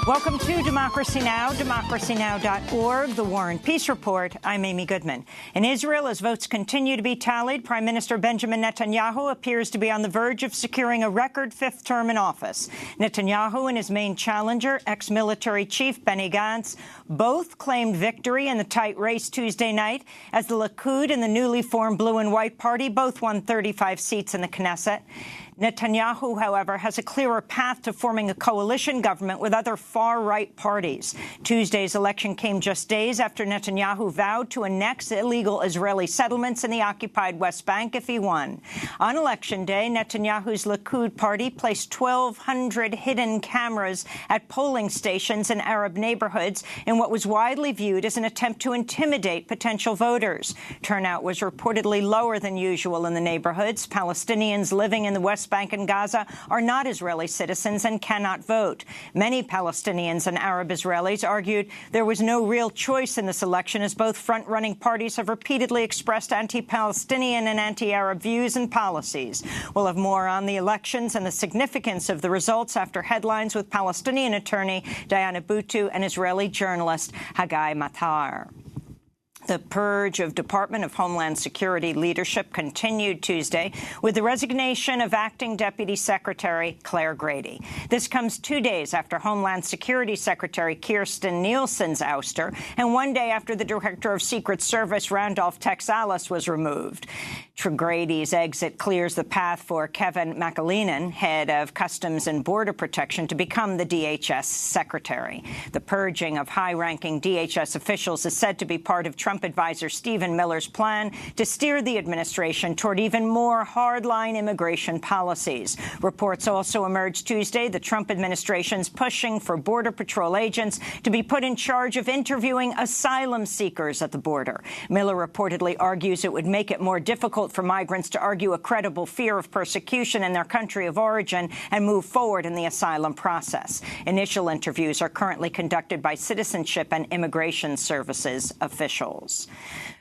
Welcome to Democracy Now!, democracynow.org, The War and Peace Report. I'm Amy Goodman. In Israel, as votes continue to be tallied, Prime Minister Benjamin Netanyahu appears to be on the verge of securing a record fifth term in office. Netanyahu and his main challenger, ex-military chief Benny Gantz, both claimed victory in the tight race Tuesday night, as the Likud and the newly formed Blue and White Party both won 35 seats in the Knesset. Netanyahu, however, has a clearer path to forming a coalition government with other far-right parties. Tuesday's election came just days after Netanyahu vowed to annex illegal Israeli settlements in the occupied West Bank if he won. On Election Day, Netanyahu's Likud party placed 1,200 hidden cameras at polling stations in Arab neighborhoods in what was widely viewed as an attempt to intimidate potential voters. Turnout was reportedly lower than usual in the neighborhoods. Palestinians living in the West Bank and Gaza are not Israeli citizens and cannot vote. Many Palestinians and Arab Israelis argued there was no real choice in this election, as both front-running parties have repeatedly expressed anti-Palestinian and anti-Arab views and policies. We'll have more on the elections and the significance of the results after headlines with Palestinian attorney Diana Buttu and Israeli journalist Haggai Matar. The purge of Department of Homeland Security leadership continued Tuesday with the resignation of Acting Deputy Secretary Claire Grady. This comes 2 days after Homeland Security Secretary Kirstjen Nielsen's ouster and 1 day after the Director of Secret Service Randolph Tex Alles was removed. Grady's exit clears the path for Kevin McAleenan, head of Customs and Border Protection, to become the DHS secretary. The purging of high-ranking DHS officials is said to be part of Trump advisor Stephen Miller's plan to steer the administration toward even more hardline immigration policies. Reports also emerged Tuesday the Trump administration's pushing for Border Patrol agents to be put in charge of interviewing asylum seekers at the border. Miller reportedly argues it would make it more difficult for migrants to argue a credible fear of persecution in their country of origin and move forward in the asylum process. Initial interviews are currently conducted by Citizenship and Immigration Services officials.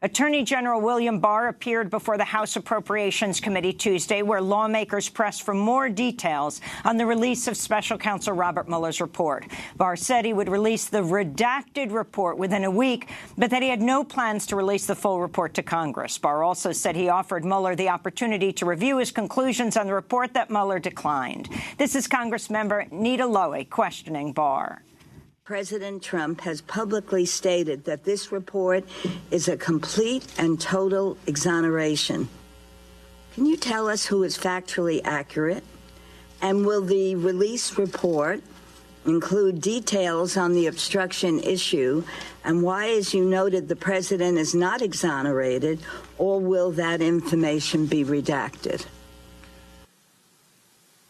Attorney General William Barr appeared before the House Appropriations Committee Tuesday, where lawmakers pressed for more details on the release of Special Counsel Robert Mueller's report. Barr said he would release the redacted report within a week, but that he had no plans to release the full report to Congress. Barr also said he offered Mueller the opportunity to review his conclusions on the report that Mueller declined. This is Congressmember Nita Lowey questioning Barr. President Trump has publicly stated that this report is a complete and total exoneration. Can you tell us who is factually accurate? And will the release report include details on the obstruction issue and why, as you noted, the president is not exonerated, or will that information be redacted?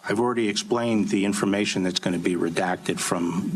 I've already explained the information that's going to be redacted from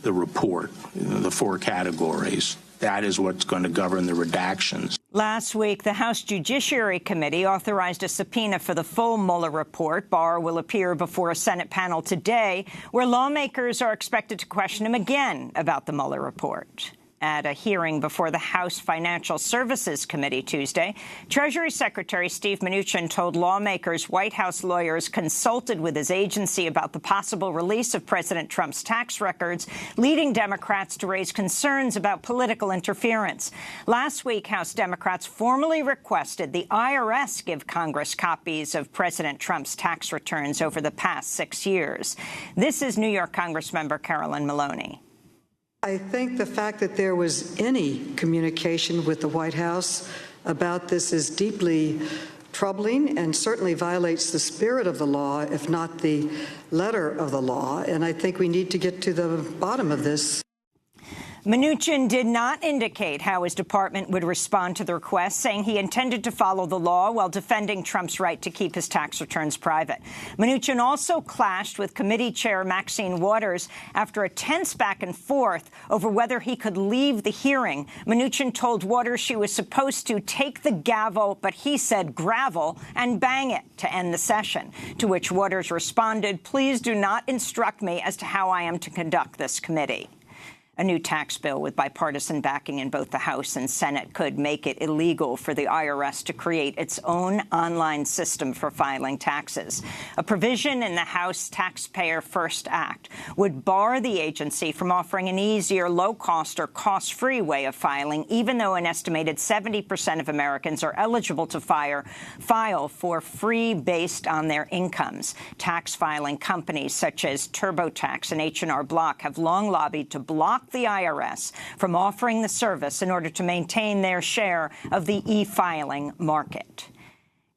the report, the four categories. That is what's going to govern the redactions. Last week, the House Judiciary Committee authorized a subpoena for the full Mueller report. Barr will appear before a Senate panel today, where lawmakers are expected to question him again about the Mueller report. At a hearing before the House Financial Services Committee Tuesday, Treasury Secretary Steve Mnuchin told lawmakers White House lawyers consulted with his agency about the possible release of President Trump's tax records, leading Democrats to raise concerns about political interference. Last week, House Democrats formally requested the IRS give Congress copies of President Trump's tax returns over the past 6 years. This is New York Congressmember Carolyn Maloney. I think the fact that there was any communication with the White House about this is deeply troubling and certainly violates the spirit of the law, if not the letter of the law. And I think we need to get to the bottom of this. Mnuchin did not indicate how his department would respond to the request, saying he intended to follow the law while defending Trump's right to keep his tax returns private. Mnuchin also clashed with committee chair Maxine Waters after a tense back and forth over whether he could leave the hearing. Mnuchin told Waters she was supposed to take the gavel, but he said gravel, and bang it to end the session, to which Waters responded, "Please do not instruct me as to how I am to conduct this committee." A new tax bill with bipartisan backing in both the House and Senate could make it illegal for the IRS to create its own online system for filing taxes. A provision in the House Taxpayer First Act would bar the agency from offering an easier, low-cost or cost-free way of filing, even though an estimated 70% of Americans are eligible to file for free based on their incomes. Tax filing companies such as TurboTax and H&R Block have long lobbied to block the IRS from offering the service in order to maintain their share of the e-filing market.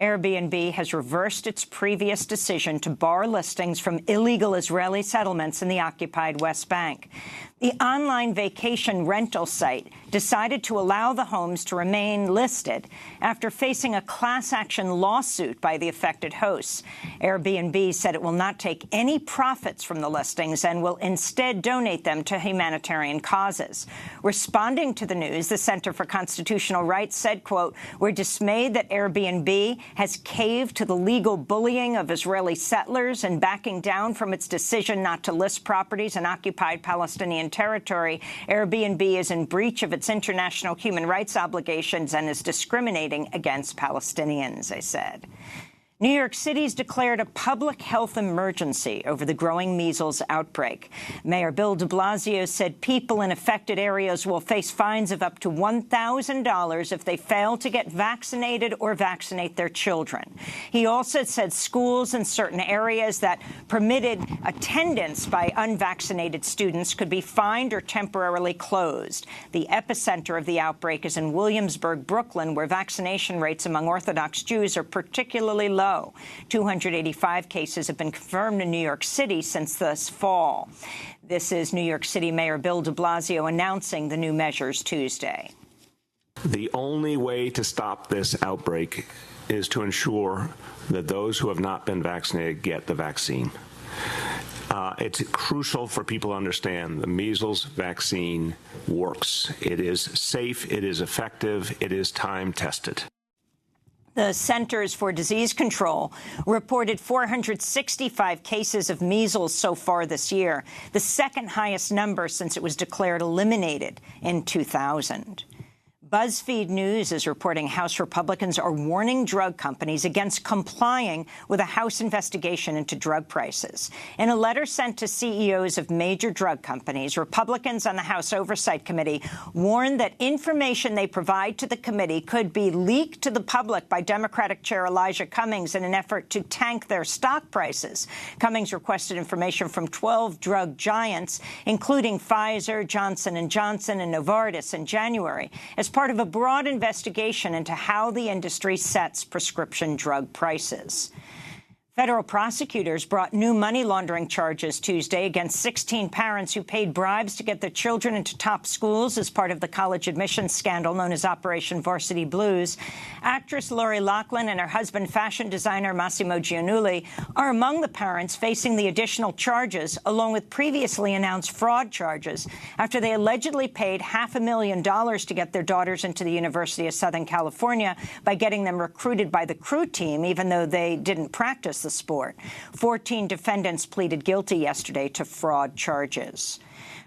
Airbnb has reversed its previous decision to bar listings from illegal Israeli settlements in the occupied West Bank. The online vacation rental site decided to allow the homes to remain listed after facing a class-action lawsuit by the affected hosts. Airbnb said it will not take any profits from the listings and will instead donate them to humanitarian causes. Responding to the news, the Center for Constitutional Rights said, quote, "We're dismayed that Airbnb has caved to the legal bullying of Israeli settlers and backing down from its decision not to list properties in occupied Palestinian territory. Airbnb is in breach of its international human rights obligations and is discriminating against Palestinians," they said. New York City's declared a public health emergency over the growing measles outbreak. Mayor Bill de Blasio said people in affected areas will face fines of up to $1,000 if they fail to get vaccinated or vaccinate their children. He also said schools in certain areas that permitted attendance by unvaccinated students could be fined or temporarily closed. The epicenter of the outbreak is in Williamsburg, Brooklyn, where vaccination rates among Orthodox Jews are particularly low. 285 cases have been confirmed in New York City since this fall. This is New York City Mayor Bill de Blasio announcing the new measures Tuesday. The only way to stop this outbreak is to ensure that those who have not been vaccinated get the vaccine. It's crucial for people to understand the measles vaccine works. It is safe, it is effective, it is time-tested. The Centers for Disease Control reported 465 cases of measles so far this year, the second highest number since it was declared eliminated in 2000. BuzzFeed News is reporting House Republicans are warning drug companies against complying with a House investigation into drug prices. In a letter sent to CEOs of major drug companies, Republicans on the House Oversight Committee warned that information they provide to the committee could be leaked to the public by Democratic Chair Elijah Cummings in an effort to tank their stock prices. Cummings requested information from 12 drug giants, including Pfizer, Johnson & Johnson, and Novartis in January, as part of a broad investigation into how the industry sets prescription drug prices. Federal prosecutors brought new money laundering charges Tuesday against 16 parents who paid bribes to get their children into top schools as part of the college admissions scandal known as Operation Varsity Blues. Actress Lori Loughlin and her husband, fashion designer Massimo Giannulli, are among the parents facing the additional charges, along with previously announced fraud charges, after they allegedly paid $500,000 to get their daughters into the University of Southern California by getting them recruited by the crew team, even though they didn't practice the sport. 14 defendants pleaded guilty yesterday to fraud charges.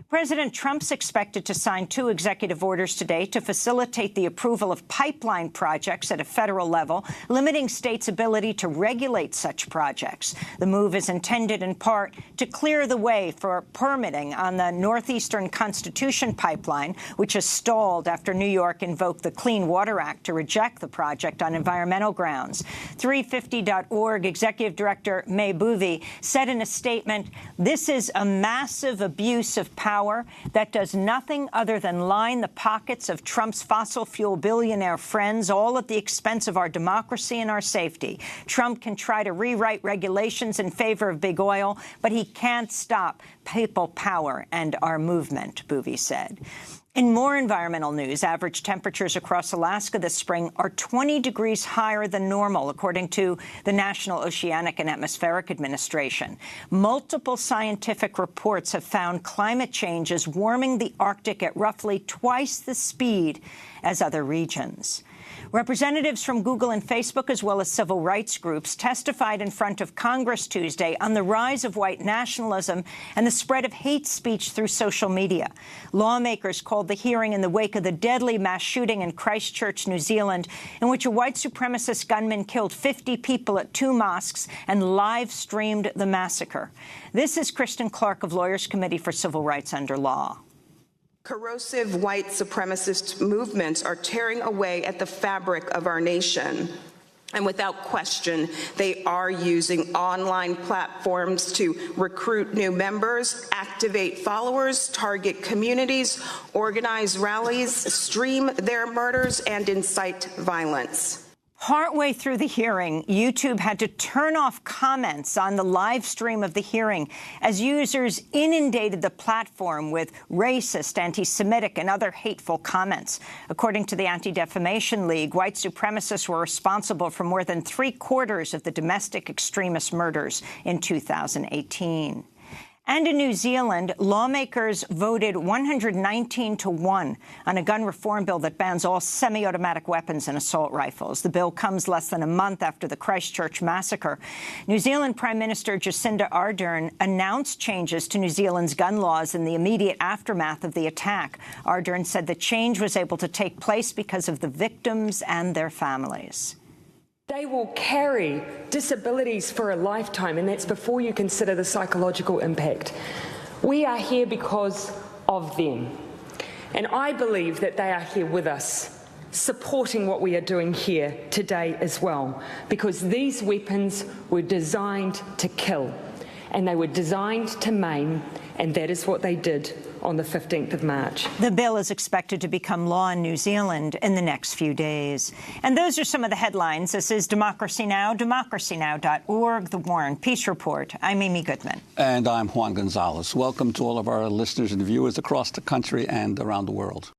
President Trump's expected to sign 2 executive orders today to facilitate the approval of pipeline projects at a federal level, limiting states' ability to regulate such projects. The move is intended in part to clear the way for permitting on the Northeastern Constitution pipeline, which has stalled after New York invoked the Clean Water Act to reject the project on environmental grounds. 350.org Executive Director May Boovy said in a statement, "This is a massive abuse of power that does nothing other than line the pockets of Trump's fossil fuel billionaire friends, all at the expense of our democracy and our safety. Trump can try to rewrite regulations in favor of big oil, but he can't stop people power and our movement," Boovy said. In more environmental news, average temperatures across Alaska this spring are 20 degrees higher than normal, according to the National Oceanic and Atmospheric Administration. Multiple scientific reports have found climate change is warming the Arctic at roughly twice the speed as other regions. Representatives from Google and Facebook, as well as civil rights groups, testified in front of Congress Tuesday on the rise of white nationalism and the spread of hate speech through social media. Lawmakers called the hearing in the wake of the deadly mass shooting in Christchurch, New Zealand, in which a white supremacist gunman killed 50 people at 2 mosques and live-streamed the massacre. This is Kristen Clark of Lawyers Committee for Civil Rights Under Law. Corrosive white supremacist movements are tearing away at the fabric of our nation. And without question, they are using online platforms to recruit new members, activate followers, target communities, organize rallies, stream their murders, and incite violence. Partway through the hearing, YouTube had to turn off comments on the live stream of the hearing as users inundated the platform with racist, anti-Semitic, and other hateful comments. According to the Anti-Defamation League, white supremacists were responsible for more than 3/4 of the domestic extremist murders in 2018. And in New Zealand, lawmakers voted 119-1 on a gun reform bill that bans all semi-automatic weapons and assault rifles. The bill comes less than a month after the Christchurch massacre. New Zealand Prime Minister Jacinda Ardern announced changes to New Zealand's gun laws in the immediate aftermath of the attack. Ardern said the change was able to take place because of the victims and their families. They will carry disabilities for a lifetime, and that's before you consider the psychological impact. We are here because of them, and I believe that they are here with us, supporting what we are doing here today as well, because these weapons were designed to kill, and they were designed to maim, and that is what they did on the 15th of March. The bill is expected to become law in New Zealand in the next few days. And those are some of the headlines. This is Democracy Now!, democracynow.org, The War and Peace Report. I'm Amy Goodman. And I'm Juan Gonzalez. Welcome to all of our listeners and viewers across the country and around the world.